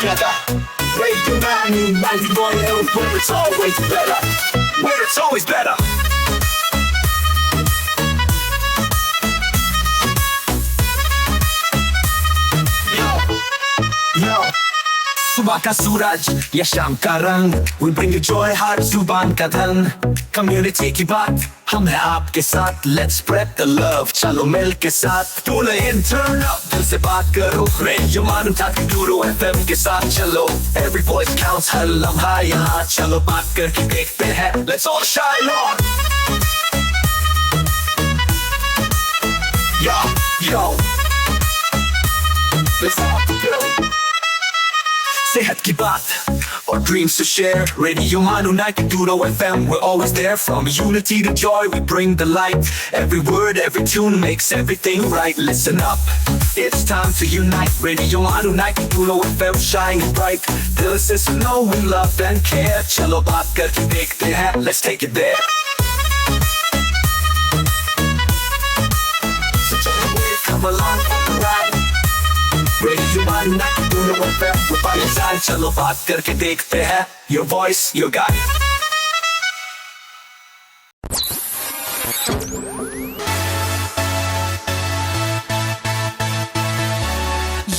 together. Radio Manu 91 where it's always better. Where it's always better. Yo, सुबह का सूरज या शाम का रंग, we bring you joy हर जुबान का धन। Community की बात हम है आपके साथ, let's spread the love, चलो मिल के साथ। Tune in, turn up, दिल से बात करो, Radio Manu 92 FM के साथ चलो। Every voice counts, हर लम्हा यहाँ, चलो बात करके देखते हैं, let's all shine on। Yo, let's all go। सेहत की बात और dreams to share, Radio Manu 92 FM, we're always there. From unity to joy, we bring the light. Every word, every tune makes everything right. Listen up, it's time to unite. Radio Manu 92 FM, shining bright. Dill se suno, we love and care. चलो बात करके देखते हैं, let's take it there. So come along for the ride. Radio Manu 92 FM, we're by your side. चलो बात करके देखते हैं, your voice, your guide.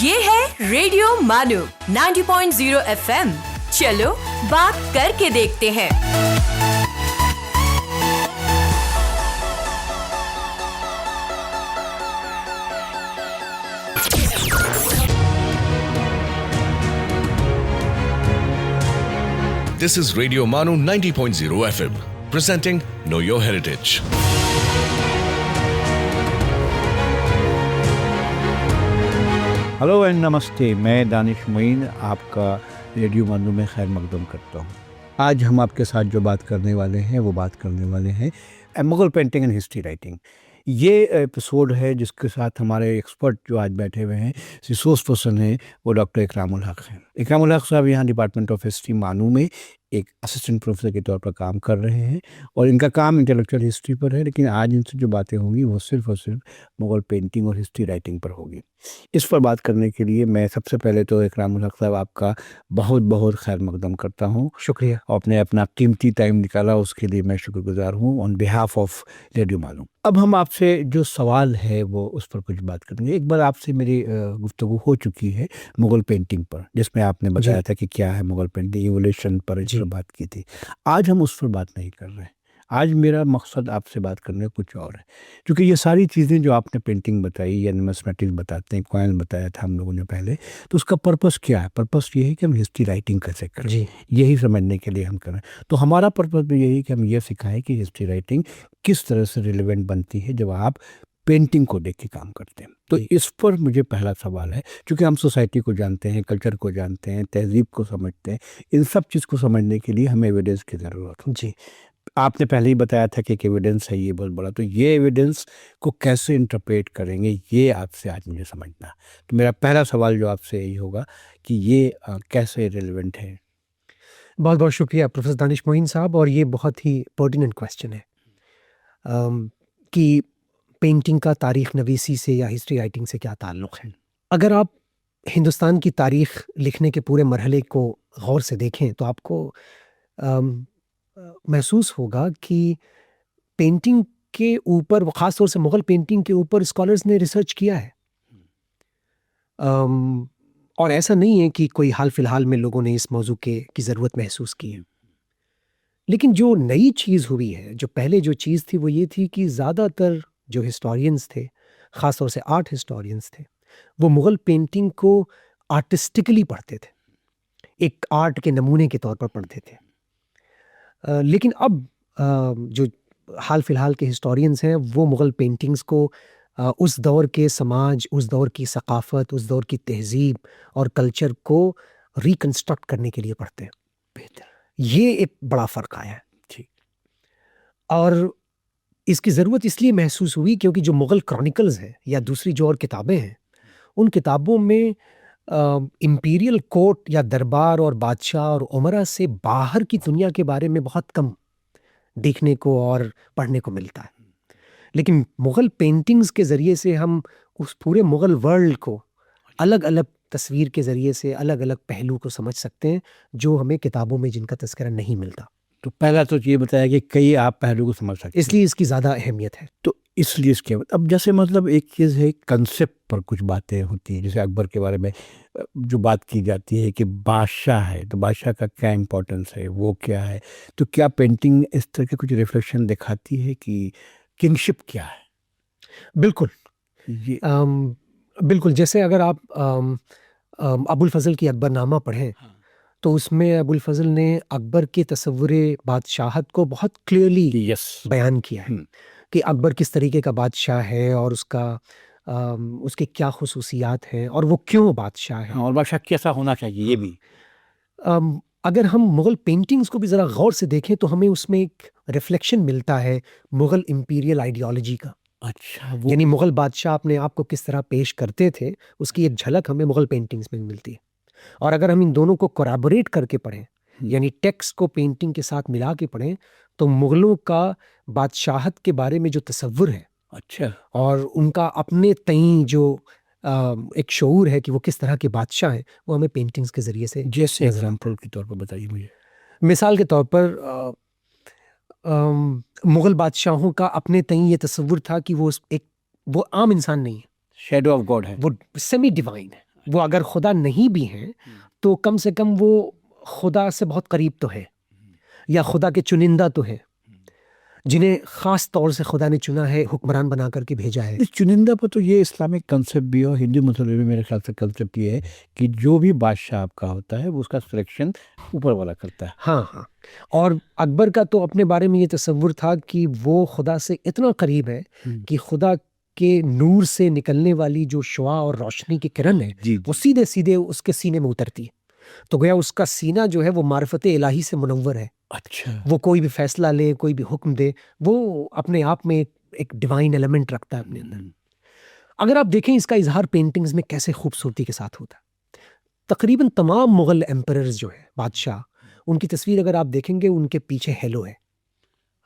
ये है रेडियो मानू 90.0 FM। चलो बात करके देखते हैं। This is Radio Manu 90.0 FM, presenting Know Your Heritage. Hello and नमस्ते, मैं दानिश मोइन आपका रेडियो मानू में खैर मकदम करता हूँ। आज हम आपके साथ जो बात करने वाले हैं Mughal painting and history writing. ये एपिसोड है जिसके साथ हमारे एक्सपर्ट जो आज बैठे हुए हैं, रिसोर्स पर्सन हैं, वो डॉक्टर इकरामुल हक हैं। इकरामुल हक साहब यहाँ डिपार्टमेंट ऑफ हिस्ट्री मानू में एक असिस्टेंट प्रोफेसर के तौर पर काम कर रहे हैं और इनका काम इंटेलेक्चुअल हिस्ट्री पर है, लेकिन आज इनसे जो बातें होंगी वो सिर्फ और सिर्फ मुगल पेंटिंग और हिस्ट्री राइटिंग पर होगी। इस पर बात करने के लिए मैं सबसे पहले तो इकरामुल हक साहब आपका बहुत बहुत खैर मकदम करता हूँ। शुक्रिया, आपने अपना कीमती टाइम निकाला, उसके लिए मैं शुक्रगुजार हूँ ऑन बिहाफ ऑफ रेडियो मानू। अब हम आपसे जो सवाल है वो उस पर कुछ बात करेंगे। एक बार आपसे मेरी गुफ्तगू हो चुकी है मुगल पेंटिंग पर, जिसमें आपने बताया था कि क्या है मुगल पेंटिंग, इवोल्यूशन पर इस पर बात की थी। आज हम उस पर बात नहीं कर रहे हैं। आज मेरा मकसद आपसे बात करने का कुछ और है, क्योंकि ये सारी चीज़ें जो आपने पेंटिंग बताई या नुमिस्मेटिक्स बताते हैं, कॉइन बताया था हम लोगों ने पहले, तो उसका पर्पस क्या है? पर्पस ये है कि हम हिस्ट्री राइटिंग कैसे करें, यही समझने के लिए हम करें। तो हमारा पर्पस भी यही कि हम ये सिखाएं कि हिस्ट्री राइटिंग किस तरह से रिलेवेंट बनती है जब आप पेंटिंग को देख के काम करते हैं। तो इस पर मुझे पहला सवाल है, क्योंकि हम सोसाइटी को जानते हैं, कल्चर को जानते हैं, तहजीब को समझते हैं, इन सब चीज़ को समझने के लिए हमें एविडेंस की ज़रूरत है। जी, आपने पहले ही बताया था कि एक एविडेंस है ये बहुत बड़ा, तो ये एविडेंस को कैसे इंटरप्रेट करेंगे, ये आपसे आज मुझे समझना। तो मेरा पहला सवाल जो आपसे यही होगा कि ये कैसे रिलेवेंट है। बहुत बहुत शुक्रिया प्रोफेसर दानिश मोइन साहब, और ये बहुत ही पर्टिनेंट क्वेश्चन है कि पेंटिंग का तारीख़ नवीसी से या हिस्ट्री राइटिंग से क्या ताल्लुक़ है। अगर आप हिंदुस्तान की तारीख़ लिखने के पूरे मरहले को गौर से देखें तो आपको महसूस होगा कि पेंटिंग के ऊपर, ख़ास तौर से मुग़ल पेंटिंग के ऊपर स्कॉलर्स ने रिसर्च किया है। और ऐसा नहीं है कि कोई हाल फिलहाल में लोगों ने इस मौजू की ज़रूरत महसूस की है। लेकिन जो नई चीज़ हुई है, जो पहले जो चीज़ थी वो ये थी कि ज़्यादातर जो हिस्टोरियंस थे, ख़ास तौर से आर्ट हिस्टोरियंस थे, वो मुग़ल पेंटिंग को आर्टिस्टिकली पढ़ते थे, एक आर्ट के नमूने के तौर पर पढ़ते थे। लेकिन अब जो हाल फिलहाल के हिस्टोरियंस हैं वो मुग़ल पेंटिंग्स को उस दौर के समाज, उस दौर की सकाफ़त, उस दौर की तहज़ीब और कल्चर को रिकन्स्ट्रक्ट करने के लिए पढ़ते हैं। बेहतर, ये एक बड़ा फ़र्क आया है। ठीक, और इसकी ज़रूरत इसलिए महसूस हुई क्योंकि जो मुग़ल क्रॉनिकल्स हैं या दूसरी जो और किताबें हैं, उन किताबों में इम्पीरियल कोर्ट या दरबार और बादशाह और उमरा से बाहर की दुनिया के बारे में बहुत कम देखने को और पढ़ने को मिलता है। लेकिन मुग़ल पेंटिंग्स के ज़रिए से हम उस पूरे मुग़ल वर्ल्ड को अलग अलग तस्वीर के ज़रिए से अलग अलग पहलू को समझ सकते हैं जो हमें किताबों में जिनका तस्करा नहीं मिलता। तो पहला तो ये बताया कि कई आप पहलू को समझ सकते हैं, इसलिए इसकी ज़्यादा अहमियत है। तो इसलिए इसके बाद अब जैसे मतलब एक चीज़ है, कंसेप्ट पर कुछ बातें होती हैं, जैसे अकबर के बारे में जो बात की जाती है कि बादशाह है, तो बादशाह का क्या इम्पोर्टेंस है, वो क्या है, तो क्या पेंटिंग इस तरह के कुछ रिफ्लेक्शन दिखाती है कि किंगशिप क्या है? बिल्कुल। ये बिल्कुल, जैसे अगर आप अबुल फजल की अकबरनामा पढ़ें तो उसमें अबुल फजल ने अकबर के तसव्वुरे बादशाहत को बहुत क्लियरली यस, बयान किया है कि अकबर किस तरीके का बादशाह है और उसके क्या खुसूसियात हैं और वो क्यों बादशाह है। और बादशाह कैसा होना चाहिए ये भी। अगर हम मुग़ल पेंटिंग्स को भी ज़रा गौर से देखें तो हमें उसमें एक रिफ्लेक्शन मिलता है मुग़ल इम्पीरियल आइडियोलॉजी का। अच्छा, वो यानी मुग़ल बादशाह अपने आप को किस तरह पेश करते थे, उसकी एक झलक हमें मुग़ल पेंटिंग्स में मिलती है। और अगर हम इन दोनों को कोलैबोरेट करके पढ़ें, यानी टेक्स्ट को पेंटिंग के साथ मिला के पढ़ें, तो मुग़लों का बादशाहत के बारे में जो तसव्वुर है अच्छा, और उनका अपने तईं जो एक शऊर है कि वो किस तरह के बादशाह हैं, वो हमें पेंटिंग्स के ज़रिए से जैसे नज़र आता एग्जांपल के तौर पर बताइए मुझे। है। मिसाल के तौर पर मुग़ल बादशाहों का अपने तईं ये तसव्वुर था कि वो आम इंसान नहीं है, शैडो ऑफ गॉड है। वो सेमी डिवाइन है। वो अगर खुदा नहीं भी हैं तो कम से कम वो खुदा से बहुत करीब तो है, या खुदा के चुनिंदा तो है, जिन्हें ख़ास तौर से खुदा ने चुना है, हुक्मरान बना करके भेजा है। इस चुनिंदा पर तो ये इस्लामिक कंसेप्ट भी और हिंदू मसले में मेरे ख्याल से कंसेप्ट ये है कि जो भी बादशाह आपका होता है वो उसका सिलेक्शन ऊपर वाला करता है। हाँ हाँ, और अकबर का तो अपने बारे में ये तसव्वुर था कि वो खुदा से इतना करीब है कि खुदा के नूर से निकलने वाली जो शुआ और रोशनी की किरण है जी, वो सीधे सीधे उसके सीने में उतरती है। तो गोया उसका सीना जो है वो मार्फत इलाही से मुनव्वर है। अच्छा, वो कोई भी फैसला ले, कोई भी हुक्म दे, वो अपने आप में एक डिवाइन एलिमेंट रखता है अपने अंदर। अगर आप देखें इसका इजहार पेंटिंग्स में कैसे खूबसूरती के साथ होता है। तकरीबन तमाम मुग़ल एम्परर्स जो है बादशाह, उनकी तस्वीर अगर आप देखेंगे उनके पीछे हेलो है,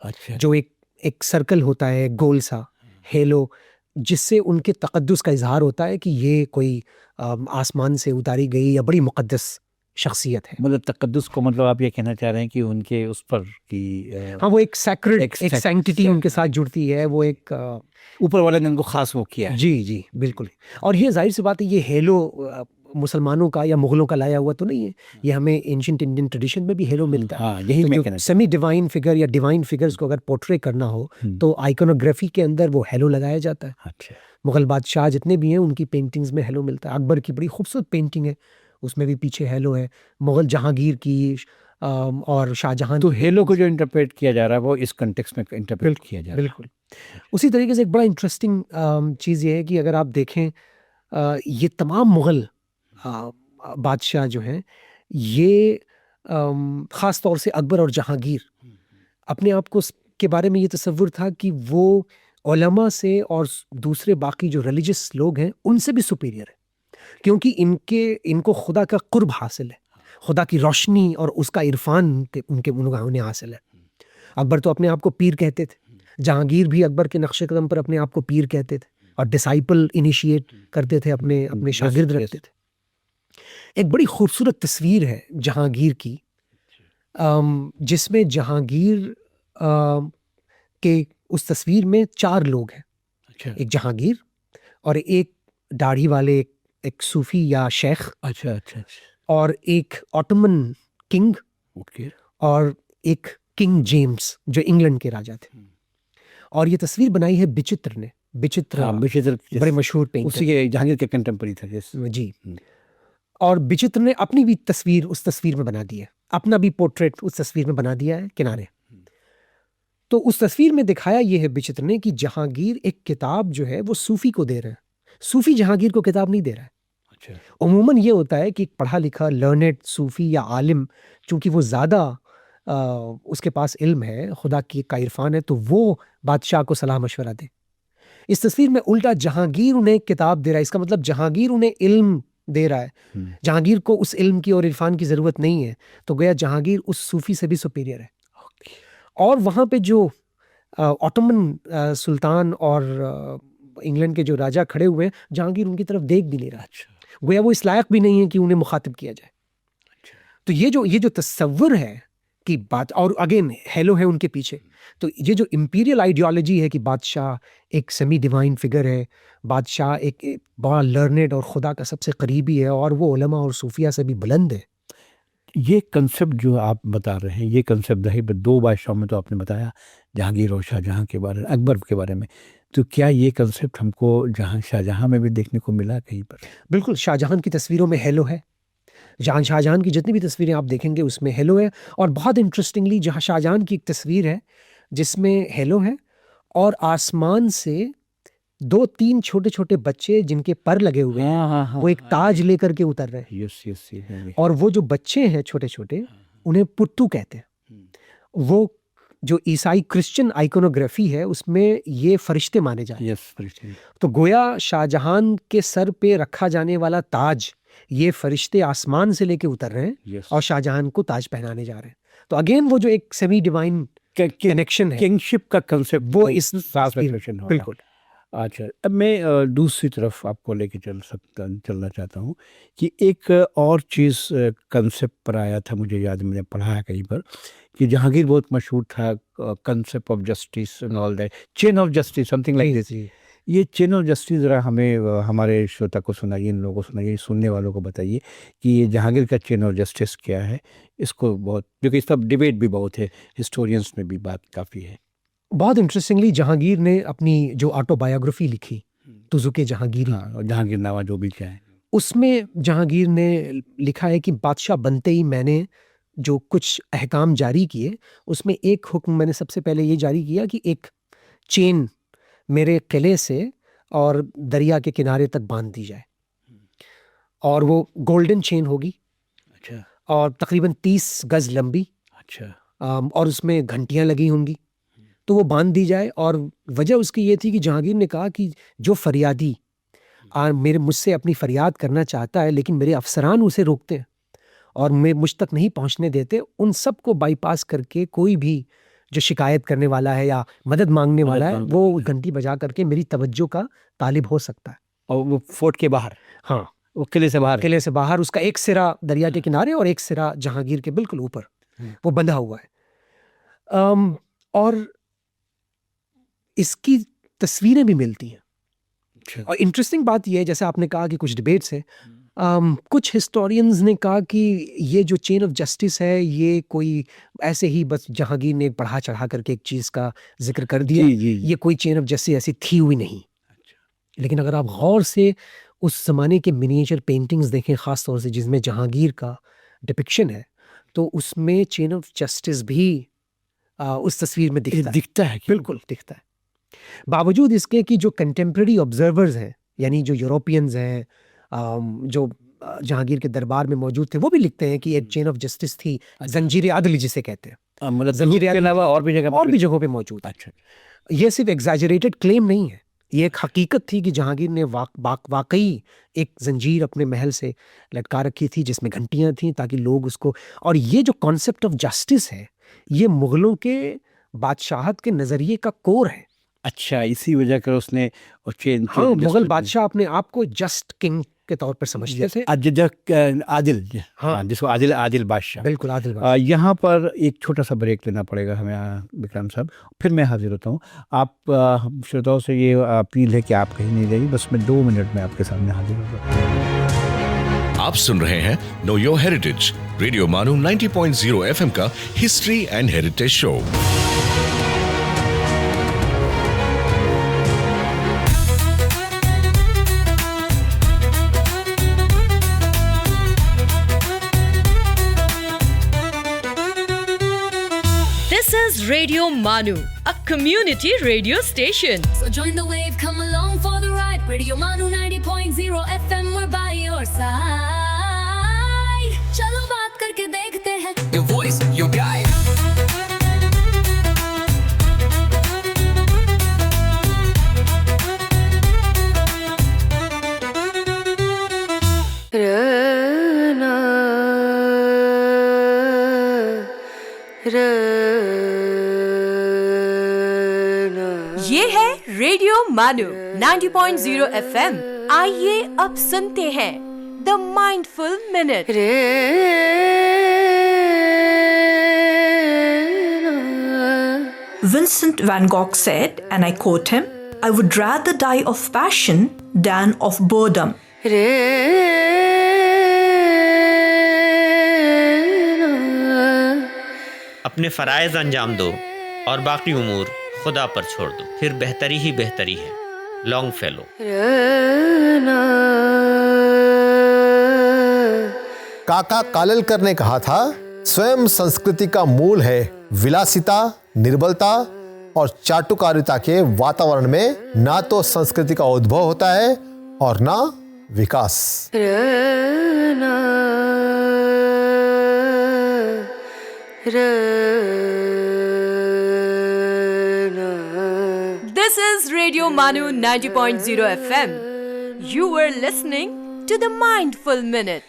अच्छा, जो एक सर्कल होता है, गोल सा हेलो, जिससे उनके तक़द्दुस का इजहार होता है कि ये कोई आसमान से उतारी गई या बड़ी मुक़द्दस शख्सियत है। मतलब तकद्दुस को मतलब आप ये कहना चाह रहे हैं कि उनके उस पर कि हाँ, वो एक सैक्रेड, एक एक सैंक्टिटी उनके साथ जुड़ती है। वो एक ऊपर वाले ने उनको खास वो किया है। जी जी बिल्कुल। और ये जाहिर सी बात है, ये हेलो मुसलमानों का या मुग़लों का लाया हुआ तो नहीं है, ये हमें एंशिएंट इंडियन ट्रेडिशन में भी हेलो मिलता है। हाँ, यही तो मैं जो कहना चाह सेमी डिवाइन फिगर या डिवाइन फिगर्स को अगर पोर्ट्रे करना हो तो आइकोनोग्राफी के अंदर वो हेलो लगाया जाता है। अच्छा, मुग़ल बादशाह जितने भी हैं उनकी पेंटिंग्स में हेलो मिलता है। अकबर की बड़ी खूबसूरत पेंटिंग है, उसमें भी पीछे हेलो है। मुग़ल जहांगीर की और शाहजहां तो हेलो को जो इंटरप्रेट किया जा रहा है वो इस कॉन्टेक्स्ट में इंटरप्रेट किया जा रहा है। बिल्कुल। उसी तरीके से एक बड़ा इंटरेस्टिंग चीज़ ये है कि अगर आप देखें ये तमाम मुग़ल बादशाह जो हैं, ये ख़ास तौर से अकबर और जहांगीर, अपने आप को के बारे में ये तसव्वुर था कि वो उलमा से और दूसरे बाकी जो रिलीजियस लोग हैं उनसे भी सुपीरियर है, क्योंकि इनको खुदा का कुर्ब हासिल है, खुदा की रोशनी और उसका इरफान उन्हें हासिल है। अकबर तो अपने आप को पीर कहते थे, जहांगीर भी अकबर के नक्शे कदम पर अपने आप को पीर कहते थे और डिसाइपल इनिशिएट करते थे, अपने शागिर्द रखते थे। एक बड़ी खूबसूरत तस्वीर है जहांगीर की, जिसमें जहांगीर के उस तस्वीर में 4 लोग हैं। अच्छा, एक जहांगीर और एक दाढ़ी वाले एक सूफी या शेख, अच्छा, अच्छा, और एक ऑटोमन किंग, ओके, और एक किंग जेम्स जो इंग्लैंड के राजा थे। और ये तस्वीर बनाई है बिचित्र ने। बिचित्र हाँ, विचित्र बड़े मशहूर उसी पेंटर के जहांगीर के कंटेम्पररी था जी। और बिचित्र ने अपनी भी तस्वीर उस तस्वीर में बना दी है, अपना भी पोर्ट्रेट उस तस्वीर में बना दिया है किनारे। तो उस तस्वीर में दिखाया ये है बिचित्र ने कि जहांगीर एक किताब जो है वो सूफी को दे रहे हैं, सूफी जहांगीर को किताब नहीं दे रहा है। अच्छा, उमूमन ये होता है कि पढ़ा लिखा लर्नेड सूफी या आलिम, चूंकि वो ज़्यादा उसके पास इल्म है, खुदा की का इरफान है, तो वो बादशाह को सलाह मशवरा दे। इस तस्वीर में उल्टा जहांगीर उन्हें एक किताब दे रहा है। इसका मतलब जहांगीर उन्हें इल्म दे रहा है। जहांगीर को उस इल्म की और इरफान की ज़रूरत नहीं है, तो गोया जहांगीर उस सूफी से भी सुपीरियर है। और वहाँ पे जो ऑटोमन सुल्तान और इंग्लैंड के जो राजा खड़े हुए हैं, जहांगीर उनकी तरफ देख भी नहीं रहा। गोया वो इस लायक भी नहीं है कि उन्हें मुखातिब किया जाए। तो ये जो तस्वुर है कि बात, और अगेन हेलो है उनके पीछे, तो ये जो इंपीरियल आइडियोलॉजी है कि बादशाह एक सेमी डिवाइन फिगर है, बादशाह एक बड़ा लर्नेड और खुदा का सबसे करीबी है और वो उलमा और सूफिया से भी बुलंद है। ये कंसेप्ट जो आप बता रहे हैं, ये कंसेप्ट ज़ाहिर है 2 बादशाहों में तो आपने बताया, जहांगीर और शाहजहाँ के बारे में, अकबर के बारे में, तो क्या ये कंसेप्ट हमको शाहजहाँ में भी देखने को मिला कहीं पर? बिल्कुल, शाहजहां की तस्वीरों में हेलो है। शाहजहां की जितनी भी तस्वीरें आप देखेंगे उसमें हेलो है। और बहुत इंटरेस्टिंगली जहाँ शाहजहां की एक तस्वीर है जिसमें हेलो है और आसमान से 2-3 छोटे-छोटे बच्चे जिनके पर लगे हुए हैं, हाँ, वो एक ताज लेकर के उतर रहे हैं। यस। और वो जो बच्चे हैं छोटे-छोटे, उन्हें पुत्तू कहते हैं। वो जो ईसाई क्रिश्चियन आइकोनोग्राफी है उसमें ये फरिश्ते माने जाते हैं। यस। तो गोया शाहजहां के सर पे रखा जाने वाला ताज, ये फरिश्ते आसमान से लेके उतर रहे हैं Yes. और शाहजहां को ताज पहनाने जा रहे हैं। तो अगेन वो जो एक सेमी डिवाइन कनेक्शन है, किंगशिप का कंसेप्ट वो इस साफ तस्वीर में, रिफ्लेक्शन होगा। बिल्कुल। अच्छा, अब मैं दूसरी तरफ आपको लेके चलना चाहता हूँ कि एक और चीज़ कंसेप्ट पर आया था, मुझे याद है, मैंने पढ़ा है कहीं पर कि जहांगीर बहुत मशहूर था, concept of justice and all that, chain of justice, something like this. ये चेन ऑफ जस्टिस ज़रा हमें हमारे श्रोता को सुनाइए, इन लोगों को सुनाइए, सुनने वालों को बताइए कि ये जहांगीर का चेन ऑफ जस्टिस क्या है। इसको बहुत, क्योंकि इसका डिबेट भी बहुत है, हिस्टोरियंस में भी बात काफ़ी है। बहुत इंटरेस्टिंगली जहांगीर ने अपनी जो ऑटोबायोग्राफी लिखी, तुजुके जहांगीरी, हाँ, जहांगीरनामा जो भी क्या है, उसमें जहांगीर ने लिखा है कि बादशाह बनते ही मैंने जो कुछ अहकाम जारी किए, उसमें एक हुक्म मैंने सबसे पहले ये जारी किया कि एक चेन मेरे किले से और दरिया के किनारे तक बांध दी जाए, और वो गोल्डन चेन होगी अच्छा और तकरीबन 30 गज लंबी, अच्छा और उसमें घंटियां लगी होंगी, तो वो बांध दी जाए। और वजह उसकी ये थी कि जहांगीर ने कहा कि जो फरियादी मेरे मुझसे अपनी फरियाद करना चाहता है लेकिन मेरे अफसरान उसे रोकते हैं और मुझ तक नहीं पहुंचने देते, उन सब को बाईपास करके कोई भी जो शिकायत करने वाला है या मदद मांगने वाला है, वो घंटी बजा करके मेरी तवज्जो का तालिब हो सकता है। और वो फोर्ट के बाहर, हाँ, वो किले से बाहर, किले से बाहर, उसका एक सिरा दरिया के किनारे और एक सिरा जहांगीर के बिल्कुल ऊपर वो बंधा हुआ है। और इसकी तस्वीरें भी मिलती हैं। और इंटरेस्टिंग बात यह है, जैसे आपने कहा कि कुछ डिबेट्स हैं, कुछ हिस्टोरियंस ने कहा कि ये जो चेन ऑफ जस्टिस है ये कोई ऐसे ही बस जहांगीर ने बढ़ा चढ़ा करके एक चीज़ का जिक्र कर दिया, ये कोई चेन ऑफ जस्टिस ऐसी थी हुई नहीं। लेकिन अगर आप गौर से उस ज़माने के मिनिएचर पेंटिंग्स देखें, ख़ास तौर से जिसमें जहांगीर का डिपिक्शन है, तो उसमें चेन ऑफ जस्टिस भी उस तस्वीर में दिखता है, बिल्कुल दिखता है। बावजूद इसके कि जो कंटेम्प्रेरी ऑब्जर्वर्स हैं, यानी जो यूरोपियंस हैं, जो जहांगीर के दरबार में मौजूद थे, वो भी लिखते हैं कि एक चेन ऑफ जस्टिस थी, जंजीर आदल जिसे कहते हैं, मतलब जंजीर के अलावा और भी जगहों पे मौजूद है। अच्छा, ये सिर्फ एग्जैजरेटेड क्लेम नहीं है, ये एक हकीकत थी कि जहांगीर ने वाकई एक जंजीर अपने महल से लटका रखी थी जिसमें घंटियां थीं ताकि लोग उसको, और ये जो कॉन्सेप्ट ऑफ जस्टिस है ये मुगलों के बादशाहत के नज़रिए का कोर है। अच्छा, इसी वजह कर उसने चेन, हाँ, मुगल बादशाह अपने आप को जस्ट किंग के तौर पर समझते थे, आदिल, हाँ, जिसको आदिल बादशाह, बिल्कुल आदिल बादशाह। यहाँ पर एक छोटा सा ब्रेक लेना पड़ेगा हमें विक्रम साहब, फिर मैं हाजिर होता हूँ। आप श्रोताओं से ये अपील है कि आप कहीं नहीं जाइए, बस मैं 2 मिनट में आपके सामने हाजिर होगा। आप सुन रहे हैं नो योर हेरिटेज, रेडियो मानू 90.0 FM का history and heritage show. This is Radio Manu, a community radio station. So join the wave, come along for the ride. Radio Manu 90.0 FM, we're by your side. चलो बात करके देखते हैं. Your voice, your guide. ये है radio मानू 90.0 FM। आइए अब सुनते हैं The Mindful Minute. Vincent van Gogh said, and I quote him, "I would rather die of passion than of boredom." अपने फ़राइज़ अंजाम दो और बाकी उमूर खुदा पर छोड़ दो, फिर बेहतरी ही बेहतरी है। Long fellow. काका कालेलकर ने कहा था, स्वयं संस्कृति का मूल है विलासिता, निर्बलता और चाटुकारिता के वातावरण में ना तो संस्कृति का उद्भव होता है और ना विकास। This is Radio Manu 90.0 FM. You were listening to the Mindful Minute.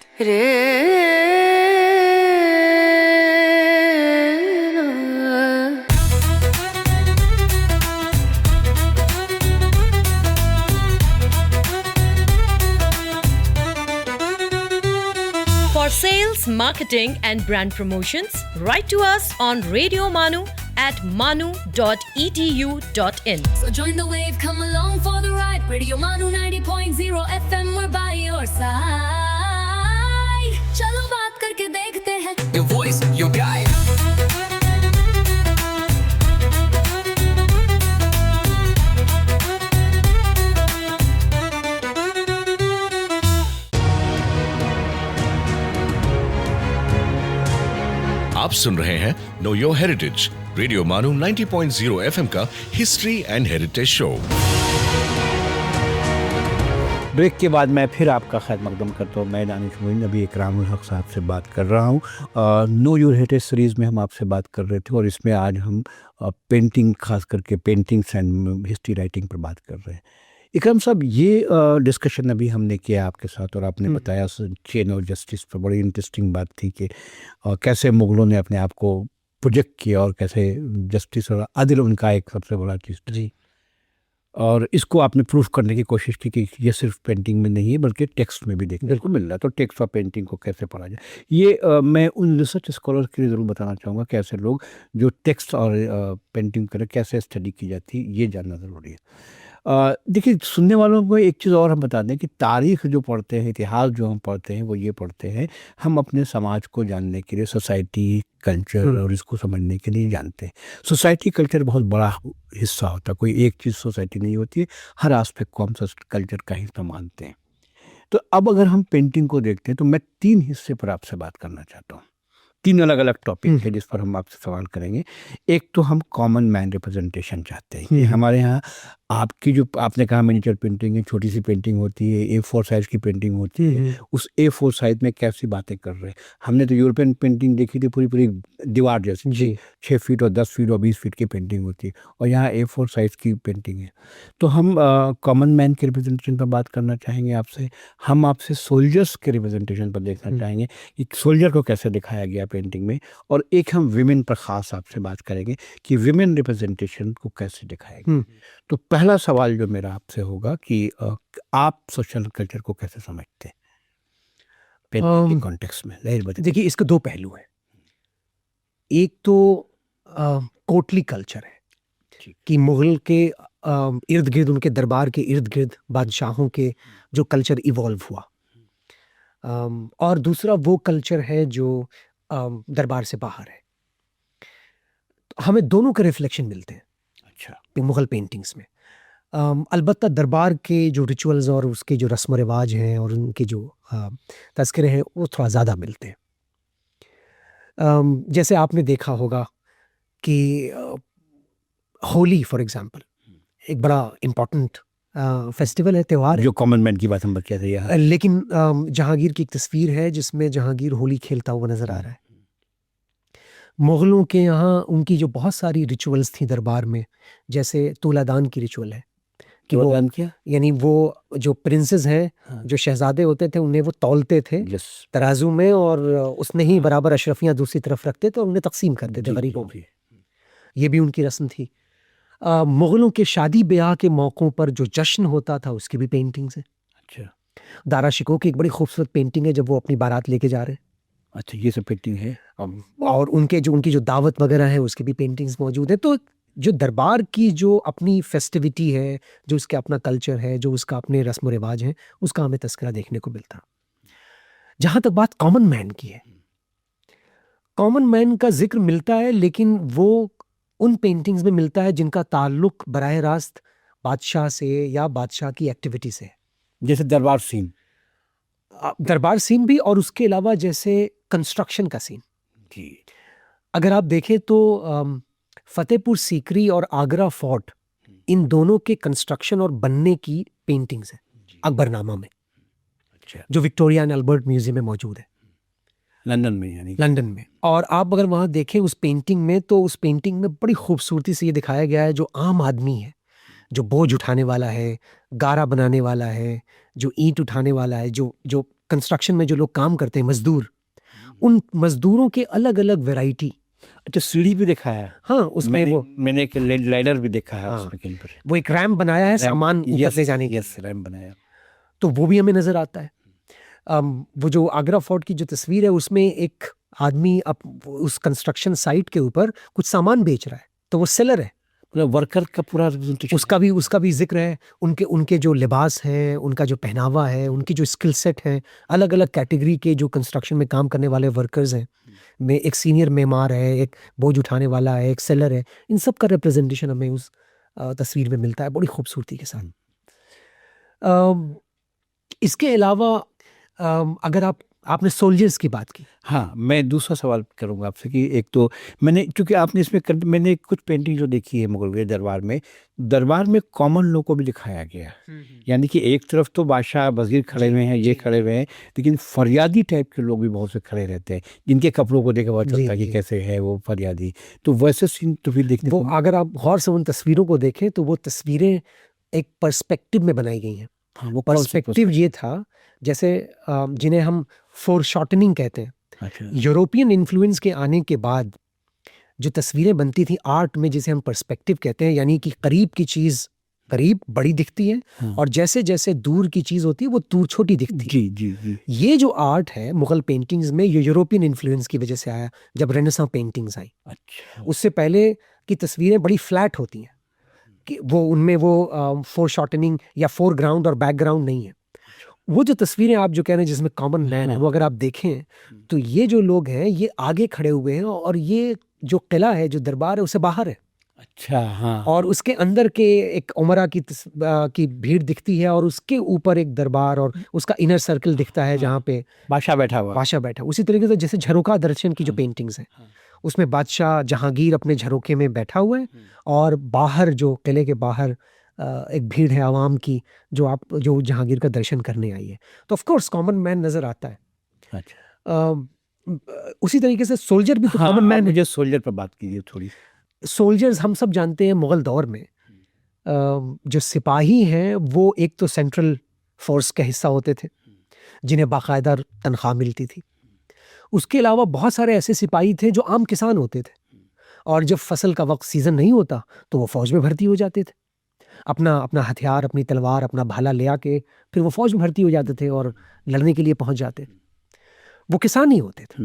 For sales, marketing and brand promotions, write to us on Radio Manu at manu.edu.in. So join the wave, come along for the ride. Radio Manu 90.0 FM, we're by your side. चलो बात करके देखते हैं. Your voice, your guide. आप सुन रहे हैं no your heritage, radio मानू 90.0 FM का history and heritage show. Break के बाद मैं फिर आपका खैर मकदम करता हूँ। मैं दानिश मोइन अभी इकरामुल हक साहब से बात कर रहा हूँ। नो योर हेरिटेज सीरीज़ में हम आपसे बात कर रहे थे और इसमें आज हम पेंटिंग, खास करके पेंटिंग्स एंड हिस्ट्री राइटिंग पर बात कर रहे हैं। इकराम साहब, ये डिस्कशन अभी हमने किया आपके साथ और आपने बताया चेन ऑफ जस्टिस पर। बड़ी इंटरेस्टिंग बात थी कि कैसे मुग़लों ने अपने आप को प्रोजेक्ट किया और कैसे जस्टिस और अदल उनका एक सबसे बड़ा चीज़ जी। और इसको आपने प्रूफ करने की कोशिश की कि ये सिर्फ पेंटिंग में नहीं है बल्कि टेक्स्ट में भी देखने को मिल रहा है। तो टेक्स्ट और पेंटिंग को कैसे पढ़ा जाए, ये मैं उन रिसर्च स्कॉलर के लिए ज़रूर बताना चाहूँगा। कैसे लोग जो टेक्स्ट और पेंटिंग करें, कैसे स्टडी की जाती है, ये जानना ज़रूरी है। देखिए, सुनने वालों को एक चीज़ और हम बता दें कि तारीख़ जो पढ़ते हैं, इतिहास जो हम पढ़ते हैं, वो ये पढ़ते हैं हम अपने समाज को जानने के लिए, सोसाइटी कल्चर और इसको समझने के लिए जानते हैं। सोसाइटी कल्चर बहुत बड़ा हिस्सा होता है, कोई एक चीज़ सोसाइटी नहीं होती है, हर आस्पेक्ट को हम कल्चर का हिस्सा मानते हैं। तो अब अगर हम पेंटिंग को देखते हैं तो मैं 3 हिस्से पर आपसे बात करना चाहता हूँ। 3 अलग अलग टॉपिक है जिस पर हम आपसे सवाल करेंगे। एक तो हम कॉमन मैन रिप्रेजेंटेशन चाहते हैं कि हमारे यहाँ आपकी जो आपने कहा मिनिएचर पेंटिंग है, छोटी सी पेंटिंग होती है, A4 साइज़ की पेंटिंग होती है, उस A4 साइज़ में कैसी बातें कर रहे हैं। हमने तो यूरोपियन पेंटिंग देखी थी, पूरी पूरी दीवार जैसी जी, 6 फीट और 10 फीट और 20 फीट की पेंटिंग होती है, और यहाँ A4 साइज़ की पेंटिंग है। तो हम कॉमन मैन के रिप्रेजेंटेशन पर बात करना चाहेंगे आपसे। हम आपसे सोल्जर्स के रिप्रेजेंटेशन पर देखना चाहेंगे कि सोल्जर को कैसे दिखाया गया पेंटिंग में, और एक हम विमेन पर ख़ास आपसे बात करेंगे कि विमेन रिप्रेजेंटेशन को कैसे दिखाया गया। तो पहला सवाल जो मेरा आपसे होगा कि आप सोशल कल्चर को कैसे समझते हैं पेंटिंग के कॉन्टेक्स्ट में? देखिए, इसके 2 पहलू हैं। एक तो कोटली कल्चर है कि मुग़ल के इर्द गिर्द, उनके दरबार के इर्द गिर्द बादशाहों के जो कल्चर इवॉल्व हुआ, और दूसरा वो कल्चर है जो दरबार से बाहर है। तो हमें दोनों के रिफ्लेक्शन मिलते हैं मुग़ल पेंटिंग्स में। अलबत्ता दरबार के जो रिचुअल्स और उसके जो रस्म रिवाज हैं और उनके जो तज़किरे हैं वो थोड़ा ज़्यादा मिलते हैं। जैसे आपने देखा होगा कि होली फॉर एग्जांपल एक बड़ा इम्पोर्टेंट फेस्टिवल है, त्यौहार है, जो कॉमन मैन की बात हम कह रहे हैं। लेकिन जहांगीर की एक तस्वीर है जिसमें जहांगीर होली खेलता हुआ नज़र आ रहा है। मुग़लों के यहाँ उनकी जो बहुत सारी रिचुअल्स थी दरबार में, जैसे तोलादान की रिचुअल है कि वो क्या, यानी वो जो प्रिंसेस हैं, जो शहजादे होते थे, उन्हें वो तौलते थे तराजू में और उसने ही बराबर अशरफियाँ दूसरी तरफ रखते थे और उन्हें तकसीम कर देते गरीबों में। ये भी उनकी रस्म थी। मुग़लों के शादी ब्याह के मौक़ों पर जो जश्न होता था उसकी भी पेंटिंग्स हैं। दारा शिकोह की एक बड़ी खूबसूरत पेंटिंग है जब वो अपनी बारात लेके जा रहे हैं। अच्छा, ये सब पेंटिंग है। और उनकी जो दावत वगैरह है उसकी भी पेंटिंग्स मौजूद है। तो जो दरबार की जो अपनी फेस्टिविटी है, जो उसका अपना कल्चर है, जो उसका अपने रस्म व रिवाज है, उसका हमें तस्करा देखने को मिलता। जहाँ तक बात कॉमन मैन की है, कॉमन मैन का जिक्र मिलता है, लेकिन वो उन पेंटिंग्स में मिलता है जिनका ताल्लुक बराह रास्त बादशाह से या बादशाह की एक्टिविटी से है। जैसे दरबार सीन। दरबार सीन भी, और उसके अलावा जैसे कंस्ट्रक्शन का सीन। जी। अगर आप देखें तो फतेहपुर सीकरी और आगरा फोर्ट, इन दोनों के कंस्ट्रक्शन और बनने की पेंटिंग्स हैं अकबरनामा में, अच्छा, जो विक्टोरिया एंड अल्बर्ट म्यूजियम में मौजूद है, लंदन में, यानी लंदन में। और आप अगर वहाँ देखें उस पेंटिंग में, तो उस पेंटिंग में बड़ी खूबसूरती से ये दिखाया गया है, जो आम आदमी है, जो बोझ उठाने वाला है, गारा बनाने वाला है, जो ईंट उठाने वाला है, जो कंस्ट्रक्शन में जो लोग काम करते हैं, मजदूर, उन मजदूरों के अलग अलग वैरायटी। अच्छा, सीढ़ी भी दिखाया है। हाँ, उसमें मैंने एक लाइनर भी देखा है। हाँ, उसमें कहीं पर वो एक रैम्प बनाया है सामान ऊपर ले जाने के। यस, रैम्प बनाया। तो वो भी हमें नजर आता है। वो जो आगरा फोर्ट की जो तस्वीर है, उसमें एक आदमी उस कंस्ट्रक्शन साइट के ऊपर कुछ सामान बेच रहा है, तो वो सेलर है, मतलब वर्कर का पूरा उसका भी जिक्र है। उनके जो लिबास हैं, उनका जो पहनावा है, उनकी जो स्किल सेट है, अलग अलग कैटेगरी के जो कंस्ट्रक्शन में काम करने वाले वर्कर्स हैं, में एक सीनियर मेमार है, एक बोझ उठाने वाला है, एक सेलर है, इन सब का रिप्रेजेंटेशन हमें उस तस्वीर में मिलता है बड़ी खूबसूरती के साथ। इसके अलावा अगर आपने सोल्जर्स की बात की। हाँ, मैं दूसरा सवाल करूंगा आपसे कि एक तो मैंने, क्योंकि आपने इसमें मैंने कुछ पेंटिंग जो देखी है मुगल दरबार में कॉमन लोग को भी दिखाया गया, यानी कि एक तरफ तो बादशाह वजीर खड़े हुए हैं, ये खड़े हुए हैं, लेकिन फरियादी टाइप के लोग भी बहुत से खड़े रहते हैं, जिनके कपड़ों को देखा पता चलता है कि कैसे है वो फरियादी। तो वैसे सीन तो फिर देखने वो, अगर आप गौर से उन तस्वीरों को देखें, तो वो तस्वीरें एक पर्सपेक्टिव में बनाई गई हैं। हाँ, वो पर्सपेक्टिव ये था, जैसे जिन्हें हम फोरशॉर्टनिंग कहते हैं। अच्छा, यूरोपियन इन्फ्लुएंस के आने के बाद जो तस्वीरें बनती थी आर्ट में, जिसे हम पर्सपेक्टिव कहते हैं, यानी कि करीब की चीज करीब बड़ी दिखती है, हाँ, और जैसे जैसे दूर की चीज होती है वो दूर छोटी दिखती है। जी जी जी। ये जो आर्ट है मुगल पेंटिंग्स में, ये यूरोपियन इन्फ्लुएंस की वजह से आया जब रेनेसां पेंटिंग्स आई। अच्छा, उससे पहले की तस्वीरें बड़ी फ्लैट होती हैं, कि वो उनमें वो फोरशॉर्टनिंग या फोरग्राउंड और बैकग्राउंड नहीं है। वो जो तस्वीरें आप जो कह रहे हैं जिसमें कॉमन मैन है, वो अगर आप देखें तो ये जो लोग हैं ये आगे खड़े हुए हैं, और ये जो किला है, जो दरबार है, उससे बाहर है। अच्छा, हाँ, और उसके अंदर के एक उमरा की भीड़ दिखती है, और उसके ऊपर एक दरबार और उसका इनर सर्कल दिखता है, जहाँ पे बादशाह बैठा। उसी तरीके से जैसे झरोका दर्शन की जो पेंटिंग्स हैं, उसमें बादशाह जहांगीर अपने झरोके में बैठा हुआ है, और बाहर जो किले के बाहर एक भीड़ है आवाम की, जो जहांगीर का दर्शन करने आई है। तो ऑफ कोर्स कॉमन मैन नजर आता है। अच्छा, उसी तरीके से सोल्जर भी तो हाँ, कॉमन मैन है। मुझे सोल्जर पर बात कीजिए थोड़ी। सोल्जर्स हम सब जानते हैं, मुगल दौर में जो सिपाही हैं वो एक तो सेंट्रल फोर्स का हिस्सा होते थे, जिन्हें बाकायदा तनख्वाह मिलती थी। उसके अलावा बहुत सारे ऐसे सिपाही थे जो आम किसान होते थे, और जब फसल का वक्त सीजन नहीं होता तो वो फौज में भर्ती हो जाते थे, अपना हथियार, अपनी तलवार, अपना भाला ले आके फिर वो फौज में भर्ती हो जाते थे और लड़ने के लिए पहुंच जाते थे। वो किसान ही होते थे।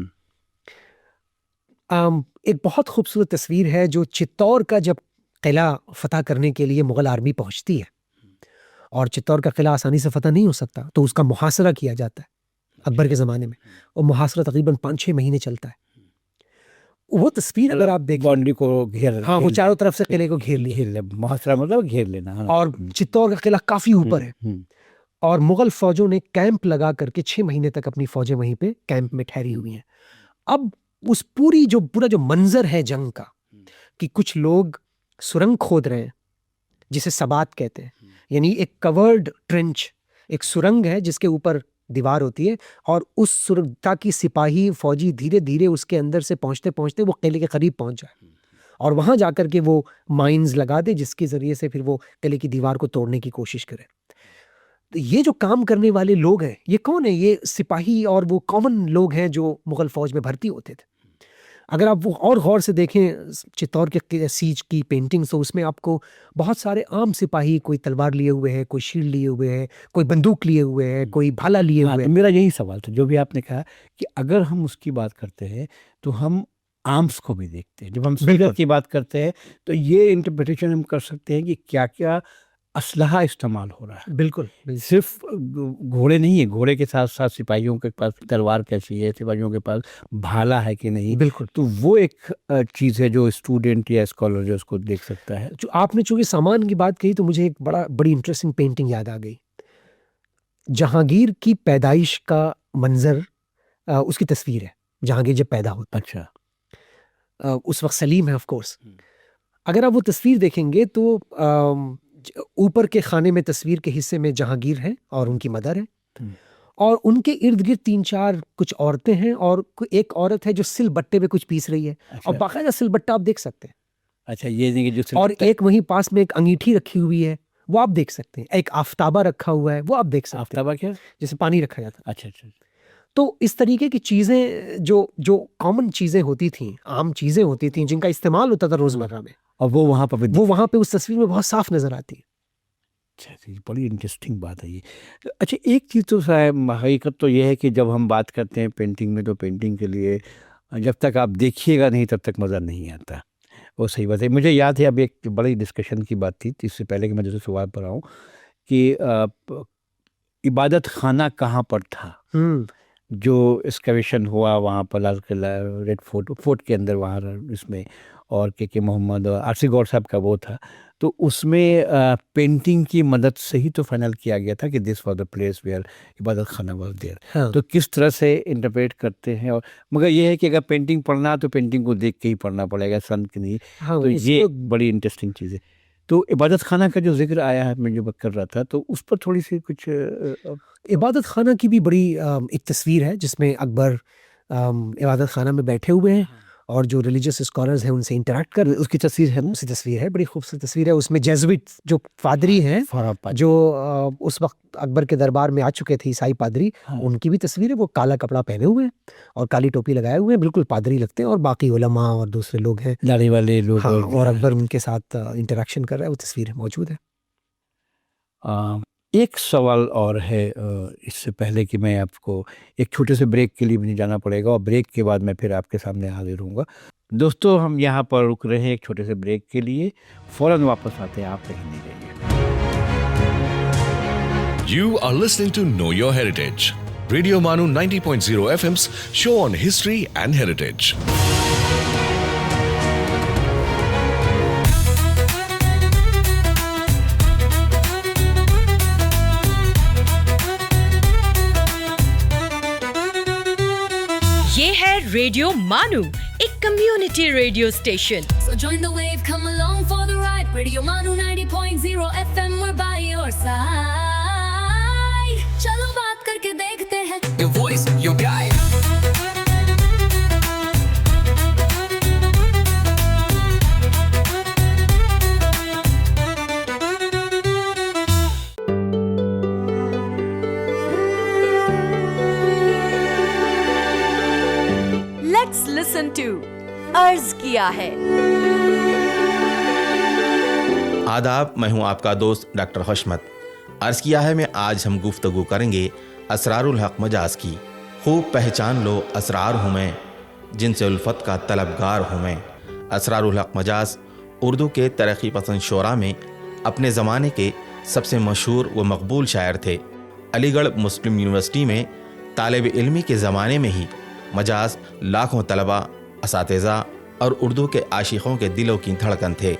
एक बहुत खूबसूरत तस्वीर है जो चित्तौड़ का, जब किला फतह करने के लिए मुगल आर्मी पहुंचती है, और चित्तौड़ का किला आसानी से फतह नहीं हो सकता, तो उसका मुहासरा किया जाता है अकबर के ज़माने में, और मुहासरा तकरीबन 5-6 महीने चलता है। वो तस्वीर अगर आप देखें, बाउंड्री को घेर, हाँ, वो चारों तरफ से किले को घेर लिया, मुहासरा मतलब घेर लेना, हाँ। और चित्तौड़ का किला काफ़ी ऊपर है, और मुगल फौजों ने कैंप लगा करके 6 महीने तक अपनी फौजें वहीं पे कैंप में ठहरी हुई हैं। अब उस पूरा जो मंजर है जंग का, कि कुछ लोग सुरंग खोद रहे हैं, जिसे सबात कहते हैं, यानी एक कवर्ड ट्रेंच, एक सुरंग है जिसके ऊपर दीवार होती है, और उस सुरंग, ताकि सिपाही फौजी धीरे धीरे उसके अंदर से पहुंचते पहुंचते वो किले के करीब पहुंच जाए, और वहां जाकर के वो माइंस लगा दे, जिसके जरिए से फिर वो किले की दीवार को तोड़ने की कोशिश करे। तो ये जो काम करने वाले लोग हैं, ये कौन है? ये सिपाही और वो कॉमन लोग हैं जो मुगल फौज में भर्ती होते थे। अगर आप वो और गौर से देखें चित्तौड़ के सीज की पेंटिंग्स, तो उसमें आपको बहुत सारे आम सिपाही, कोई तलवार लिए हुए है, कोई शील्ड लिए हुए है, कोई बंदूक लिए हुए है, कोई भाला लिए हाँ, हुए तो है। मेरा यही सवाल था जो भी आपने कहा कि अगर हम उसकी बात करते हैं तो हम आर्म्स को भी देखते हैं। जब हम स्पीकर की बात करते हैं तो ये इंटरप्रिटेशन हम कर सकते हैं कि क्या क्या असलहा इस्तेमाल हो रहा है। बिल्कुल सिर्फ घोड़े नहीं है, घोड़े के साथ साथ सिपाहियों के पास तलवार कैसी है, सिपाहियों के पास भाला है कि नहीं। बिल्कुल। तो वो एक चीज़ है जो स्टूडेंट या स्कॉलर जो उसको देख सकता है। जो आपने चूंकि सामान की बात कही तो मुझे एक बड़ी इंटरेस्टिंग पेंटिंग याद आ गई। जहांगीर की पैदाइश का मंजर, उसकी तस्वीर है जहांगीर जब पैदा होता अच्छा। है। उस वक्त सलीम है ऑफ कोर्स। अगर आप वो तस्वीर देखेंगे तो ऊपर के खाने में तस्वीर के हिस्से में जहांगीर है और उनकी मदर है, और उनके इर्द गिर्द 3-4 कुछ औरतें हैं, और एक औरत है जो सिलबट्टे पे कुछ पीस रही है। अच्छा। और बाकायदा सिलबट्टा आप देख सकते हैं। अच्छा, ये नहीं कि जो और एक वहीं पास में एक अंगीठी रखी हुई है, वो आप देख सकते हैं। एक आफ्ताबा रखा हुआ है, वो आप देख सकते हैं। आफ्ताबा क्या? जैसे पानी रखा जाता है। अच्छा अच्छा। तो इस तरीके की चीजें जो कॉमन चीजें होती थी, आम चीजें होती थी, जिनका इस्तेमाल होता था रोजमर्रा में, और वो वहाँ पर वो वहां पे उस तस्वीर में बहुत साफ नजर आती है। अच्छा, ये बड़ी इंटरेस्टिंग बात है ये। अच्छा, एक चीज़ तो शायद हकीकत तो ये है कि जब हम बात करते हैं पेंटिंग में, तो पेंटिंग के लिए जब तक आप देखिएगा नहीं तब तक मज़ा नहीं आता। वो सही बात है। मुझे याद है, अब एक बड़ी डिस्कशन की बात थी इससे पहले कि मैं जैसे सवाल पर आऊँ कि इबादत खाना कहाँ पर था। जो एक्सकवेशन हुआ वहाँ पर लाल किला, रेड फोर्ट के अंदर वहाँ इसमें, और के मोहम्मद और आरसी गौर साहब का वो था, तो उसमें पेंटिंग की मदद से ही तो फाइनल किया गया था कि this was the place where Ibadat Khana was there. हाँ। तो किस तरह से इंटरप्रेट करते हैं, और मगर ये है कि अगर पेंटिंग पढ़ना है तो पेंटिंग को देख के ही पढ़ना पड़ेगा, संत की नहीं। हाँ, तो ये एक बड़ी इंटरेस्टिंग चीज़ है। तो इबादत खाना का जो जिक्र आया है, मैं जो बात कर रहा था, तो उस पर थोड़ी सी कुछ इबादत खाना की भी बड़ी एक तस्वीर है जिसमें अकबर इबादत खाना में बैठे हुए हैं और जो रिलीजियस स्कॉलर्स हैं उनसे इंटरेक्ट कर, उसकी तस्वीर है ना, उसकी तस्वीर है, बड़ी खूबसूरत तस्वीर है। उसमें जेजुइट जो पादरी हैं, जो उस वक्त अकबर के दरबार में आ चुके थे, ईसाई पादरी, उनकी भी तस्वीर है। वो काला कपड़ा पहने हुए हैं और काली टोपी लगाए हुए हैं, बिल्कुल पादरी लगते हैं, और बाकी उलमा और दूसरे लोग हैं, दाढ़ी वाले लोग। हाँ, और अकबर उनके साथ इंटरेक्शन कर रहा है, वो तस्वीर मौजूद है। एक सवाल और है, इससे पहले कि मैं आपको एक छोटे से ब्रेक के लिए भी जाना पड़ेगा, और ब्रेक के बाद मैं फिर आपके सामने हाजिर होऊंगा। दोस्तों, हम यहाँ पर रुक रहे हैं एक छोटे से ब्रेक के लिए, फ़ौरन वापस आते हैं, आप कहीं नहीं जाइए। You are listening to Know Your Heritage, Radio Manu 90.0 FM's show on history and heritage. ये है रेडियो मानू, एक community radio station. So join the wave, come along for the ride. Radio Manu 90.0 FM, we're by your side. चलो बात करके देखते हैं. Your voice, your guide. Let's listen to अर्ज किया है। आदाब, मैं हूं आपका दोस्त डॉक्टर हशमत। अर्ज किया है में आज हम गुफ्तगू करेंगे असरारुल हक मजाज की। खूब पहचान लो असरार हूँ मैं, जिनसे उल्फत का तलबगार हूँ मैं। असरारुल हक मजाज उर्दू के तरक्की पसंद शोरा में अपने ज़माने के सबसे मशहूर व मकबूल शायर थे। अलीगढ़ मुस्लिम यूनिवर्सिटी में तालिब इल्मी के ज़माने में ही मजाज लाखों तलबा, असातिज़ा और उर्दू के आशिकों के दिलों की धड़कन थे।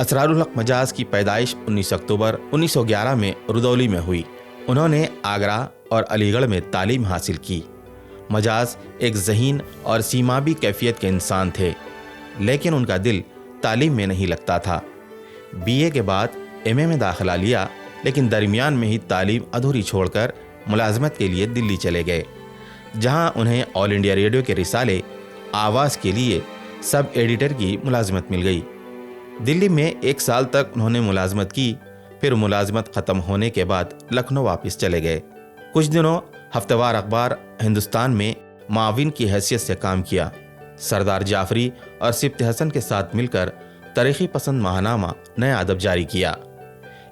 असरारुल हक मजाज की पैदाइश 19 अक्टूबर 1911 में रुदौली में हुई। उन्होंने आगरा और अलीगढ़ में तालीम हासिल की। मजाज एक ज़हीन और सीमाबी कैफियत के इंसान थे, लेकिन उनका दिल तालीम में नहीं लगता था। बीए के बाद एमए में दाखिला लिया, लेकिन दरमियान में ही तालीम अधूरी छोड़कर मुलाजमत के लिए दिल्ली चले गए, जहां उन्हें ऑल इंडिया रेडियो के रिसाले आवाज़ के लिए सब एडिटर की मुलाजमत मिल गई। दिल्ली में 1 साल तक उन्होंने मुलाजमत की, फिर मुलाजमत ख़त्म होने के बाद लखनऊ वापस चले गए। कुछ दिनों हफ्तेवार अखबार हिंदुस्तान में माविन की हैसियत से काम किया। सरदार जाफरी और सिब्त हसन के साथ मिलकर तरीक़ी पसंद माहनामा नया अदब जारी किया।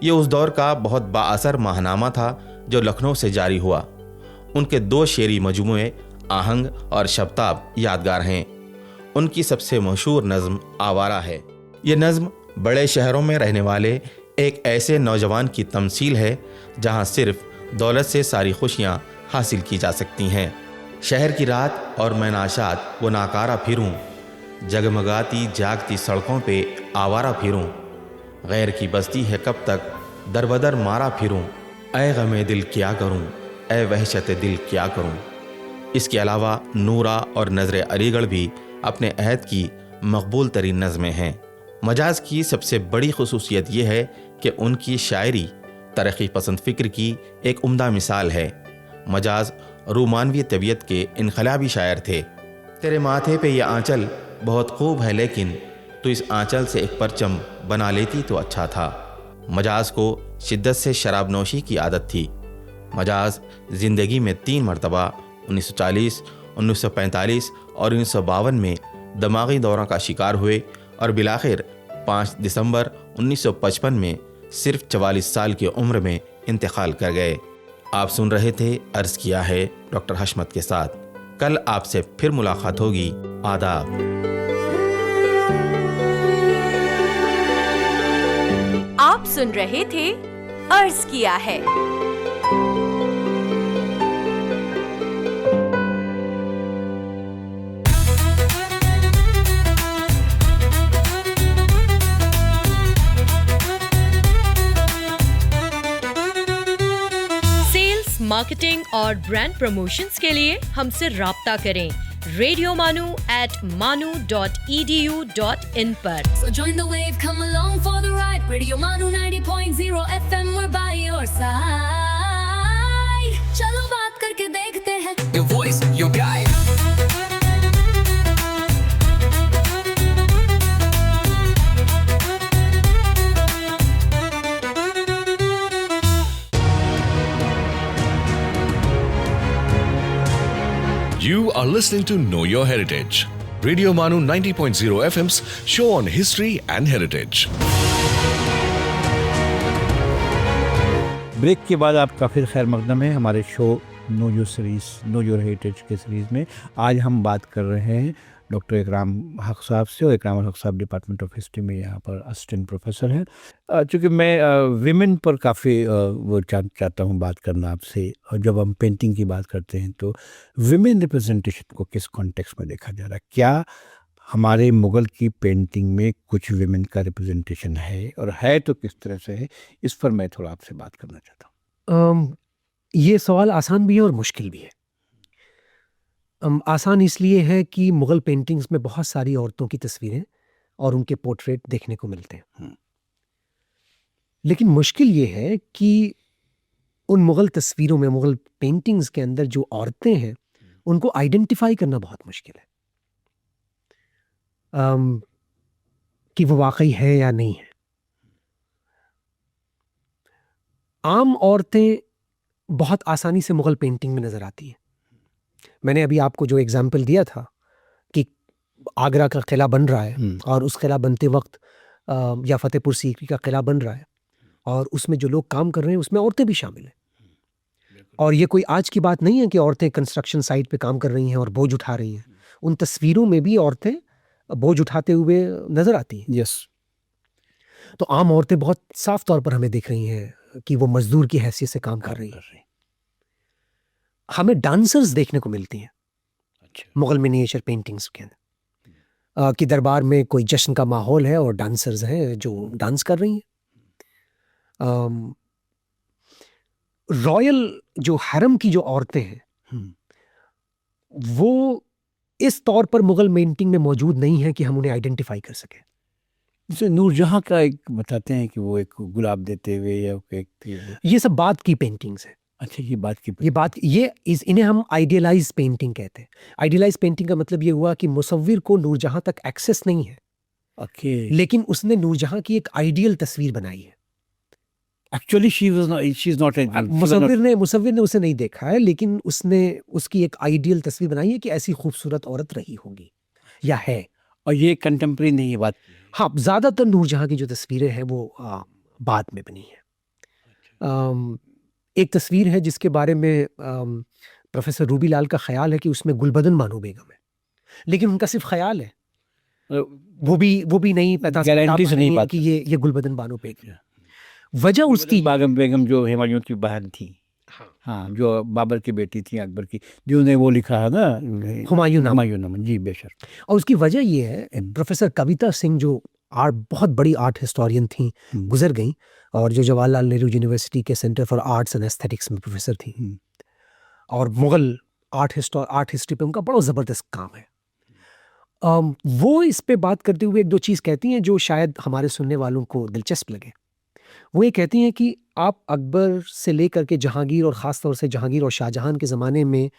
ये उस दौर का बहुत बाअसर माहनामा था जो लखनऊ से जारी हुआ। उनके 2 शेरी मजमूए आहंग और शबताब यादगार हैं। उनकी सबसे मशहूर नज़्म आवारा है। ये नज़्म बड़े शहरों में रहने वाले एक ऐसे नौजवान की तमसील है जहाँ सिर्फ दौलत से सारी खुशियाँ हासिल की जा सकती हैं। शहर की रात और मैं नाशात वो नाकारा फिरूं, जगमगाती जागती सड़कों पे आवारा फिरूं, गैर की बस्ती है कब तक दरबदर मारा फिरूं, ऐ गमे दिल क्या करूं, ऐ वहशत दिल क्या करूं। इसके अलावा नूरा और नज़र अलीगढ़ भी अपने अहद की मकबूल तरीन नज़में हैं। मजाज की सबसे बड़ी खुसूसियत यह है कि उनकी शायरी तरक्की पसंद फ़िक्र की एक उम्दा मिसाल है। मजाज रूमानवी तबीयत के इनकलाबी शायर थे। तेरे माथे पे ये आंचल बहुत खूब है, लेकिन तो इस आंचल से एक परचम बना लेती तो अच्छा था। मजाज को शिद्दत से शराब नोशी की आदत थी। मजाज ज़िंदगी में 3 मरतबा 1940, 1945 और 1952 में दिमागी दौरों का शिकार हुए और बिलाखिर 5 दिसंबर 1955 में सिर्फ 44 साल की उम्र में इंतकाल कर गए। आप सुन रहे थे अर्ज़ किया है डॉक्टर हशमत के साथ। कल आपसे फिर मुलाकात होगी। आदाब। आप सुन रहे थे अर्ज किया है। सेल्स, मार्केटिंग और ब्रांड प्रमोशंस के लिए हमसे राब्ता करें radiomanu@manu.edu.in पर। So join the wave, come along for the ride. Radio Manu 90.0 FM, we're by your side. चलो बात करके देखते हैं। Your voice, your guide. You are listening to Know Your Heritage, Radio Manu 90.0 FM's show on history and heritage. Break के बाद आपका फिर खैर मकदम है हमारे show know your series, know your heritage के सीरीज़ में। आज हम बात कर रहे हैं डॉक्टर इकराम हक साहब से, और इकराम हक साहब डिपार्टमेंट ऑफ हिस्ट्री में यहाँ पर असिस्टेंट प्रोफेसर हैं। चूँकि मैं विमेन पर काफ़ी वो चाहता हूँ बात करना आपसे, और जब हम पेंटिंग की बात करते हैं तो विमेन रिप्रेजेंटेशन को किस कॉन्टेक्स्ट में देखा जा रहा है? क्या हमारे मुग़ल की पेंटिंग में कुछ विमेन का रिप्रेजेंटेशन है, और है तो किस तरह से है? इस पर मैं थोड़ा आपसे बात करना चाहता हूँ। ये सवाल आसान भी है और मुश्किल भी है। आसान इसलिए है कि मुग़ल पेंटिंग्स में बहुत सारी औरतों की तस्वीरें और उनके पोर्ट्रेट देखने को मिलते हैं। लेकिन मुश्किल ये है कि उन मुग़ल तस्वीरों में, मुग़ल पेंटिंग्स के अंदर जो औरतें हैं, उनको आइडेंटिफाई करना बहुत मुश्किल है कि वो वाकई है या नहीं है। आम औरतें बहुत आसानी से मुग़ल पेंटिंग में नज़र आती हैं। मैंने अभी आपको जो एग्जाम्पल दिया था कि आगरा का किला बन रहा है, और उस किला बनते वक्त या फतेहपुर सीकरी का किला बन रहा है, और उसमें जो लोग काम कर रहे हैं उसमें औरतें भी शामिल हैं। और ये कोई आज की बात नहीं है कि औरतें कंस्ट्रक्शन साइट पे काम कर रही हैं और बोझ उठा रही हैं। उन तस्वीरों में भी औरतें बोझ उठाते हुए नज़र आती हैं। यस। तो आम औरतें बहुत साफ तौर पर हमें दिख रही हैं कि वो मजदूर की हैसियत से काम कर रही हैं। हमें डांसर्स देखने को मिलती हैं मुग़ल मिनिएचर पेंटिंग्स के अंदर, कि दरबार में कोई जश्न का माहौल है और डांसर्स हैं जो डांस कर रही हैं। रॉयल जो हरम की जो औरतें हैं, वो इस तौर पर मुग़ल पेंटिंग में मौजूद नहीं है कि हम उन्हें आइडेंटिफाई कर सकें। जैसे नूरजहाँ का एक बताते हैं कि वो एक गुलाब देते हुए, या ये सब बात की पेंटिंग्स हैं। अच्छा, ये इन्हें हम आइडियलाइज पेंटिंग कहते हैं। आइडियलाइज पेंटिंग का मतलब ये हुआ कि मुसव्विर को नूरजहाँ तक एक्सेस नहीं है, लेकिन उसने नूरजहाँ की एक आइडियल तस्वीर बनाई है। एक्चुअली शी इज नॉट, मुसव्विर ने उसे नहीं देखा है, लेकिन उसने उसकी एक आइडियल तस्वीर बनाई है कि ऐसी खूबसूरत औरत रही होगी। या है। और ये कंटेम्प्रेरी नहीं है बात। हाँ, ज़्यादातर नूरजहाँ की जो तस्वीरें हैं वो बाद में बनी हैं। एक तस्वीर है जिसके बारे में प्रोफेसर रूबी लाल का ख्याल है कि उसमें गुलबदन बानो बेगम है, लेकिन उनका सिर्फ ख्याल है, वो भी नहीं पता गारंटी से नहीं है बात कि ये गुलबदन बानो बेगम है। वजह उसकी बेगम जो हुमायूं की बहन थी, हाँ, जो बाबर की बेटी थी, अकबर की, जिन्होंने वो लिखा है ना हुमायूं नामा। जी बेशक। और उसकी वजह ये है, प्रोफेसर कविता सिंह जो बहुत बड़ी आर्ट हिस्टोरियन थी, गुजर गई, और जो जवाहरलाल नेहरू यूनिवर्सिटी के centre for arts and aesthetics में प्रोफेसर थी, और मुगल आर्ट हिस्ट्री पे उनका बड़ा ज़बरदस्त काम है। वो इस पे बात करते हुए एक दो चीज़ कहती हैं जो शायद हमारे सुनने वालों को दिलचस्प लगे। वो ये कहती हैं कि आप अकबर से लेकर के जहांगीर, और ख़ास तौर से जहांगीर और शाहजहां के ज़माने में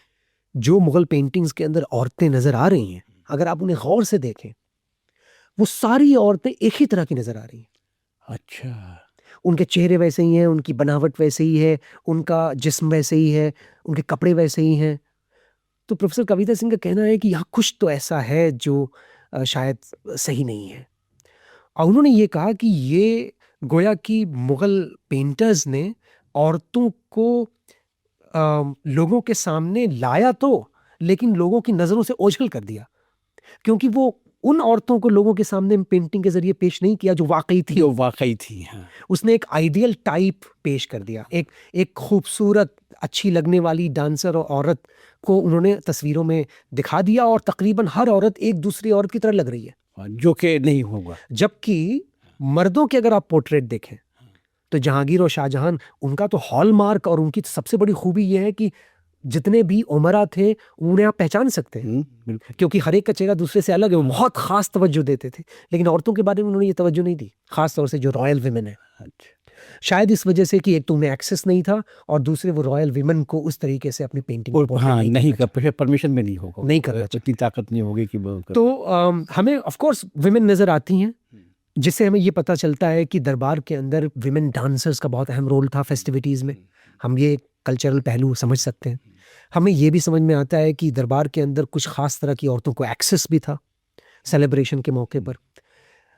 जो मुग़ल पेंटिंग्स के अंदर औरतें नज़र आ रही हैं, अगर आप उन्हें गौर से देखें, वो सारी औरतें एक ही तरह की नज़र आ रही हैं। अच्छा। उनके चेहरे वैसे ही हैं, उनकी बनावट वैसे ही है, उनका जिस्म वैसे ही है, उनके कपड़े वैसे ही हैं। तो प्रोफेसर कविता सिंह का कहना है कि यहाँ कुछ तो ऐसा है जो शायद सही नहीं है। और उन्होंने ये कहा कि ये गोया कि मुग़ल पेंटर्स ने औरतों को लोगों के सामने लाया तो, लेकिन लोगों की नज़रों से ओझल कर दिया, क्योंकि वो उन औरतों को लोगों के सामने पेंटिंग के जरिए पेश नहीं किया जो वाकई थी। हाँ। उसने एक आइडियल टाइप पेश कर दिया, एक खूबसूरत, अच्छी लगने वाली डांसर और औरत को उन्होंने तस्वीरों में दिखा दिया, और तकरीबन हर औरत एक दूसरी औरत की तरह लग रही है, जो कि नहीं होगा। जबकि मर्दों के अगर आप पोर्ट्रेट देखें तो जहांगीर और शाहजहां, उनका तो हॉलमार्क और उनकी सबसे बड़ी खूबी यह है कि जितने भी उमरा थे उन्हें आप पहचान सकते हैं, क्योंकि हर एक का चेहरा दूसरे से अलग है। वो बहुत खास तवज्जो देते थे, लेकिन औरतों के बारे में उन्होंने ये तवज्जो नहीं दी, खास तौर से जो रॉयल विमेन है। शायद इस वजह से कि एक तो उन्हें एक्सेस नहीं था, और दूसरे वो रॉयल विमेन को उस तरीके से अपनी पेंटिंग नहीं कर, परमिशन में नहीं होगा, नहीं करना, इतनी ताकत नहीं होगी कि तो हमें ऑफ कोर्स विमेन नजर आती हैं, जिससे हमें ये पता चलता है कि दरबार के अंदर विमेन डांसर्स का बहुत अहम रोल था फेस्टिविटीज़ में। हम ये कल्चरल पहलू समझ सकते हैं। हमें ये भी समझ में आता है कि दरबार के अंदर कुछ ख़ास तरह की औरतों को एक्सेस भी था सेलिब्रेशन के मौके पर।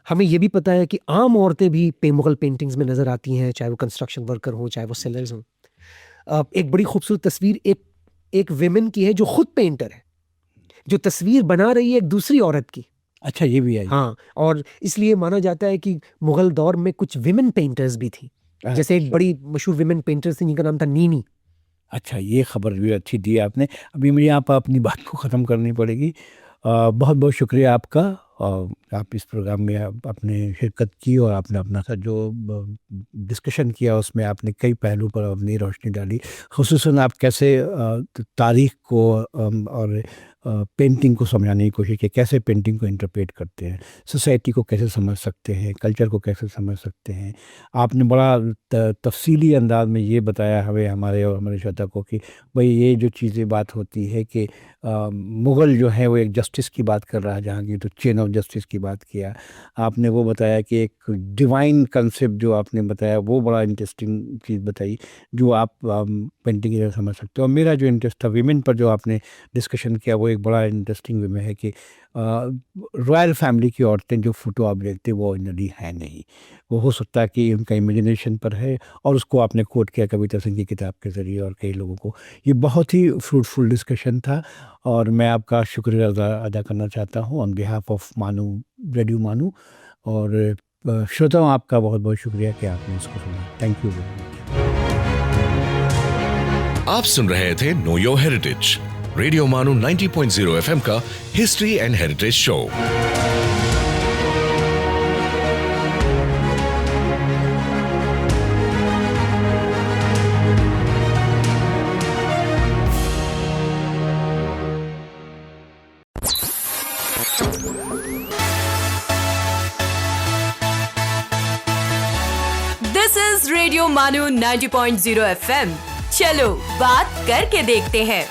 हमें ये भी पता है कि आम औरतें भी मुग़ल पेंटिंग्स में नज़र आती हैं, चाहे वो कंस्ट्रक्शन वर्कर हों, चाहे वो सेलर्स हों। एक बड़ी खूबसूरत तस्वीर एक विमेन की है जो खुद पेंटर है, जो तस्वीर बना रही है एक दूसरी औरत की। अच्छा, ये भी है। हाँ, और इसलिए माना जाता है कि मुग़ल दौर में कुछ विमेन पेंटर्स भी थी। जैसे एक बड़ी मशहूर विमेन पेंटर थी जिनका नाम था नीनी। अच्छा, ये खबर भी अच्छी दी आपने। अभी मुझे यहाँ पर अपनी बात को ख़त्म करनी पड़ेगी। बहुत बहुत शुक्रिया आपका, आप इस प्रोग्राम में आपने शिरकत की, और आपने अपना सा जो डिस्कशन किया उसमें आपने कई पहलू पर अपनी रोशनी डाली। ख़ुसूसन आप कैसे तारीख़ को और पेंटिंग को समझाने की कोशिश की, कैसे पेंटिंग को इंटरप्रेट करते हैं, सोसाइटी को कैसे समझ सकते हैं, कल्चर को कैसे समझ सकते हैं। आपने बड़ा तफसीली अंदाज में ये बताया हमें, हमारे और हमारे श्रोता को, कि भाई ये जो चीज़ें बात होती है कि मुग़ल जो है वो एक जस्टिस की बात कर रहा है, जहांगीर तो चेन ऑफ जस्टिस की बात किया। आपने वो बताया कि एक डिवाइन कंसेप्ट जो आपने बताया वो बड़ा इंटरेस्टिंग चीज़ बताई, जो आप पेंटिंग की तरह समझ सकते हो। और मेरा जो इंटरेस्ट था विमेन पर जो आपने डिस्कशन किया, वो एक बड़ा इंटरेस्टिंग वे में है कि रॉयल फैमिली की औरतें जो फ़ोटो आप देखते वो ऑर्डिनरी है नहीं, वो हो सकता है कि उनका इमेजिनेशन पर है, और उसको आपने कोट किया कविता सिंह की किताब के ज़रिए और कई लोगों को। ये बहुत ही फ्रूटफुल डिस्कशन था, और मैं आपका शुक्रिया अदा करना चाहता हूँ ऑन बिहाफ ऑफ मानू, रेडियो मानू, और श्रोताओं आपका बहुत बहुत शुक्रिया कि आपने इसको सुना। Thank you very much. आप सुन रहे थे नो योर हेरिटेज, रेडियो मानू 90.0 FM का history and heritage show. This is radio मानू 90.0 FM। चलो बात करके देखते हैं।